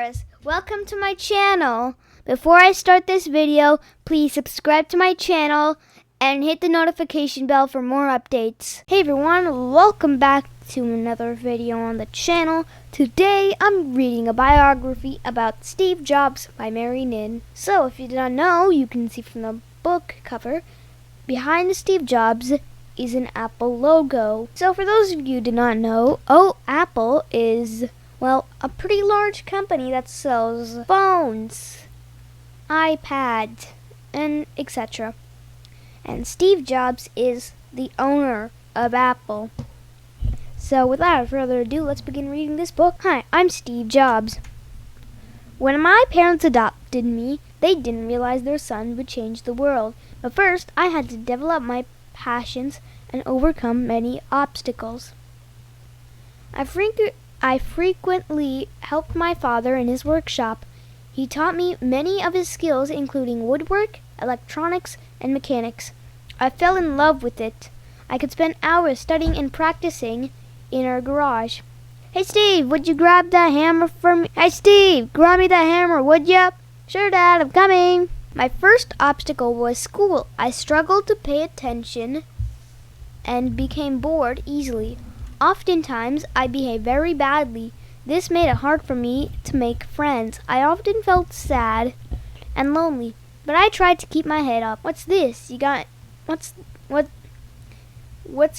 viewers, welcome to my channel. Before I start this video, please subscribe to my channel and hit the notification bell for more updates. Hey everyone, welcome back to another video on the channel. Today I'm reading a biography about Steve Jobs by Nhin. So if you did not know, you can see from the book cover, behind Steve Jobs is an Apple logo. So for those of you who do not know, Apple is, well, a pretty large company that sells phones, iPads, and etc. And Steve Jobs is the owner of Apple. So without further ado, let's begin reading this book. Hi, I'm Steve Jobs. When my parents adopted me, they didn't realize their son would change the world. But first, I had to develop my passions and overcome many obstacles. I frequently helped my father in his workshop. He taught me many of his skills, including woodwork, electronics, and mechanics. I fell in love with it. I could spend hours studying and practicing in our garage. Hey Steve, would you grab that hammer for me? Hey Steve, grab me that hammer, would ya? Sure Dad, I'm coming. My first obstacle was school. I struggled to pay attention and became bored easily. Oftentimes, I behaved very badly. This made it hard for me to make friends. I often felt sad and lonely, but I tried to keep my head up. What's this? What's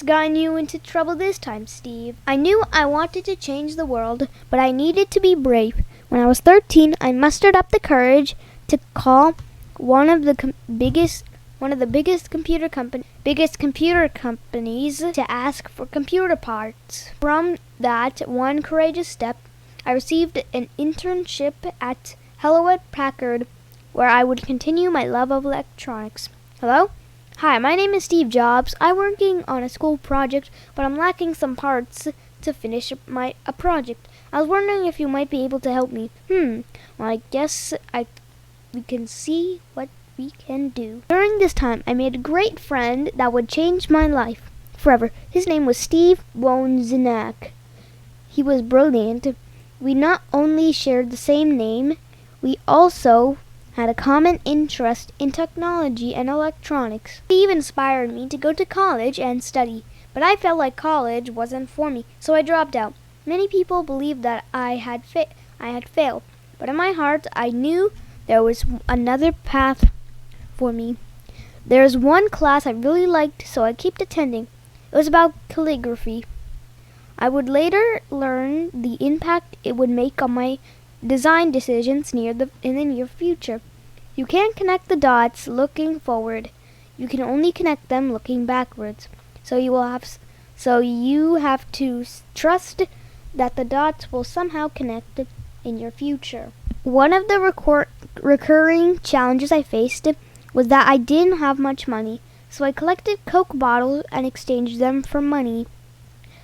gotten you into trouble this time, Steve? I knew I wanted to change the world, but I needed to be brave. When I was 13, I mustered up the courage to call one of the biggest computer companies to ask for computer parts. From that one courageous step, I received an internship at Hewlett-Packard, where I would continue my love of electronics. Hello? Hi, my name is Steve Jobs. I'm working on a school project, but I'm lacking some parts to finish a project. I was wondering if you might be able to help me. Well, I guess we can see what we can do. During this time, I made a great friend that would change my life forever. His name was Steve Wozniak. He was brilliant. We not only shared the same name, we also had a common interest in technology and electronics. Steve inspired me to go to college and study, but I felt like college wasn't for me, so I dropped out. Many people believed that I had failed, but in my heart, I knew there was another path for me. There's one class I really liked, so I kept attending. It was about calligraphy. I would later learn the impact it would make on my design decisions in the near future. You can't connect the dots looking forward. You can only connect them looking backwards. So you have to trust that the dots will somehow connect in your future. One of the recurring challenges I faced was that I didn't have much money, so I collected Coke bottles and exchanged them for money.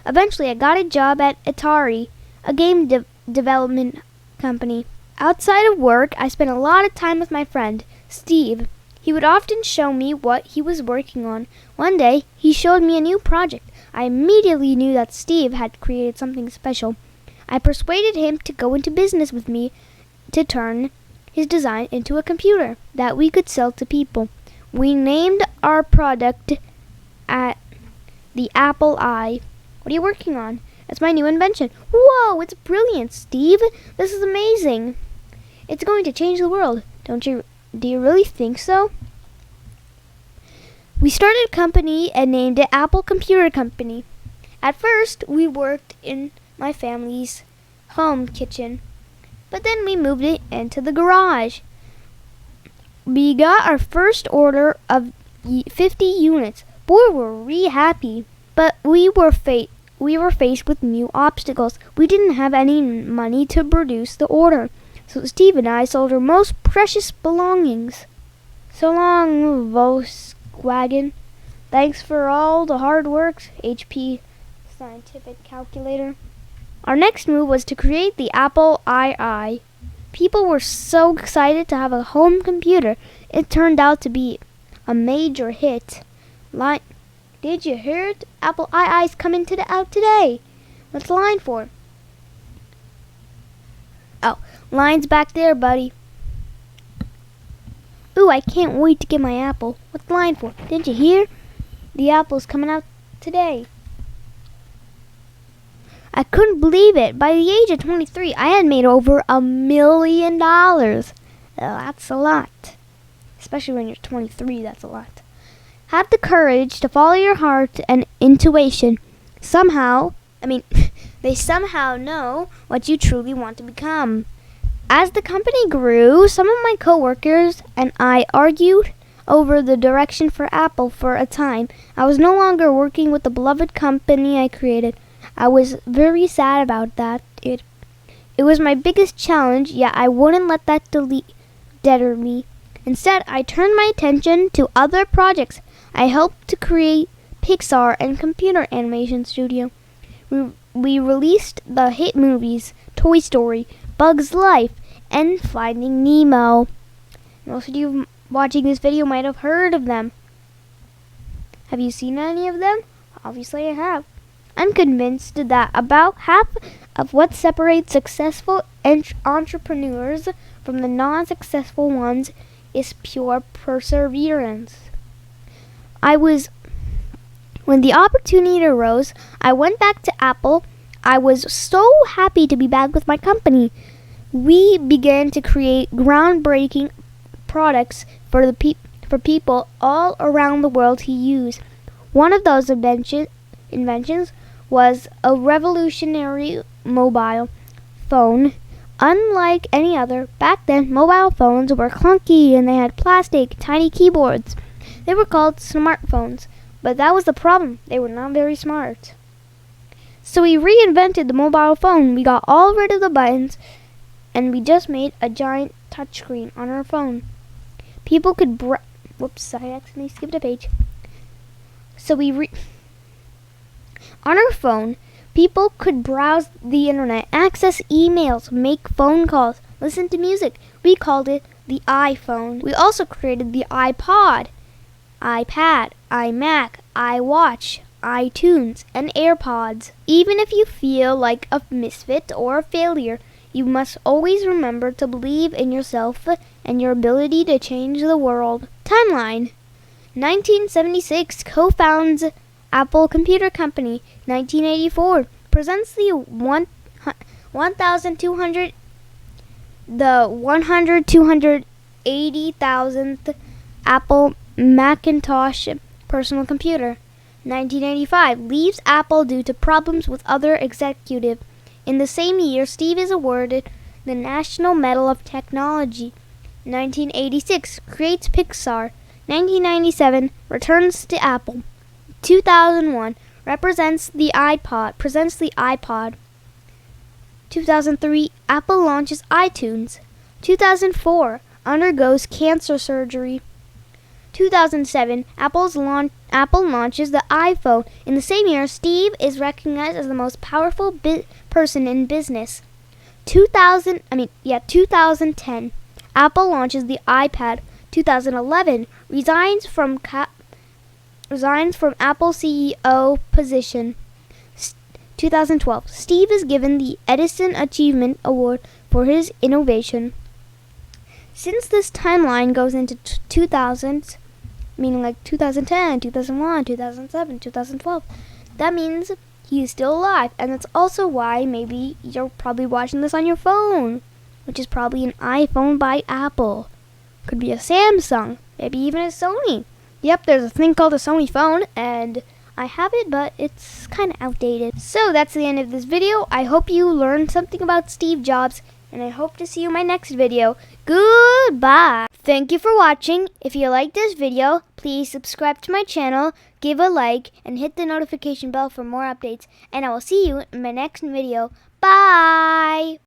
Eventually, I got a job at Atari, a game development company. Outside of work, I spent a lot of time with my friend, Steve. He would often show me what he was working on. One day, he showed me a new project. I immediately knew that Steve had created something special. I persuaded him to go into business with me to turn his design into a computer that we could sell to people. We named our product the Apple I. What are you working on? It's my new invention. Whoa, it's brilliant, Steve. This is amazing. It's going to change the world. Do you really think so? We started a company and named it Apple Computer Company. At first, we worked in my family's home kitchen, but then we moved it into the garage. We got our first order of 50 units. Boy, were we happy. But we were faced with new obstacles. We didn't have any money to produce the order, so Steve and I sold our most precious belongings. So long, Volkswagen. Thanks for all the hard work, HP Scientific Calculator. Our next move was to create the Apple II. People were so excited to have a home computer. It turned out to be a major hit. Did you hear it? Apple II's coming out today. What's the line for? Line's back there, buddy. Ooh, I can't wait to get my apple. What's the line for? Didn't you hear? The apple's coming out today. I couldn't believe it. By the age of 23, I had made over $1 million. That's a lot. Especially when you're 23, that's a lot. Have the courage to follow your heart and intuition. They somehow know what you truly want to become. As the company grew, some of my coworkers and I argued over the direction for Apple for a time. I was no longer working with the beloved company I created. I was very sad about that. It was my biggest challenge, yet I wouldn't let that deter me. Instead, I turned my attention to other projects. I helped to create Pixar and computer animation studio. We released the hit movies Toy Story, Bug's Life, and Finding Nemo. Most of you watching this video might have heard of them. Have you seen any of them? Obviously I have. I'm convinced that about half of what separates successful entrepreneurs from the non-successful ones is pure perseverance. When the opportunity arose, I went back to Apple. I was so happy to be back with my company. We began to create groundbreaking products for people all around the world to use. One of those inventions was a revolutionary mobile phone. Unlike any other, back then mobile phones were clunky and they had plastic, tiny keyboards. They were called smartphones, but that was the problem. They were not very smart. So we reinvented the mobile phone. We got all rid of the buttons and we just made a giant touchscreen on our phone. People could whoops, I accidentally skipped a page. On our phone, people could browse the internet, access emails, make phone calls, listen to music. We called it the iPhone. We also created the iPod, iPad, iMac, iWatch, iTunes, and AirPods. Even if you feel like a misfit or a failure, you must always remember to believe in yourself and your ability to change the world. Timeline: 1976, co-founds Apple Computer Company. 1984, presents the 280,000th Apple Macintosh personal computer. 1985, leaves Apple due to problems with other executives. In the same year, Steve is awarded the National Medal of Technology. 1986, creates Pixar. 1997, returns to Apple. 2001, presents the iPod. 2003, Apple launches iTunes. 2004, undergoes cancer surgery. 2007, Apple launches the iPhone. In the same year, Steve is recognized as the most powerful person in business. 2010, Apple launches the iPad. 2011, resigns from Apple CEO position. 2012, Steve is given the Edison Achievement Award for his innovation. Since this timeline goes into 2000s, meaning like 2010, 2001, 2007, 2012, that means he is still alive. And that's also why maybe you're probably watching this on your phone, which is probably an iPhone by Apple. Could be a Samsung, maybe even a Sony. Yep, there's a thing called a Sony phone, and I have it, but it's kind of outdated. So that's the end of this video. I hope you learned something about Steve Jobs, and I hope to see you in my next video. Goodbye! Thank you for watching. If you like this video, please subscribe to my channel, give a like, and hit the notification bell for more updates. And I will see you in my next video. Bye!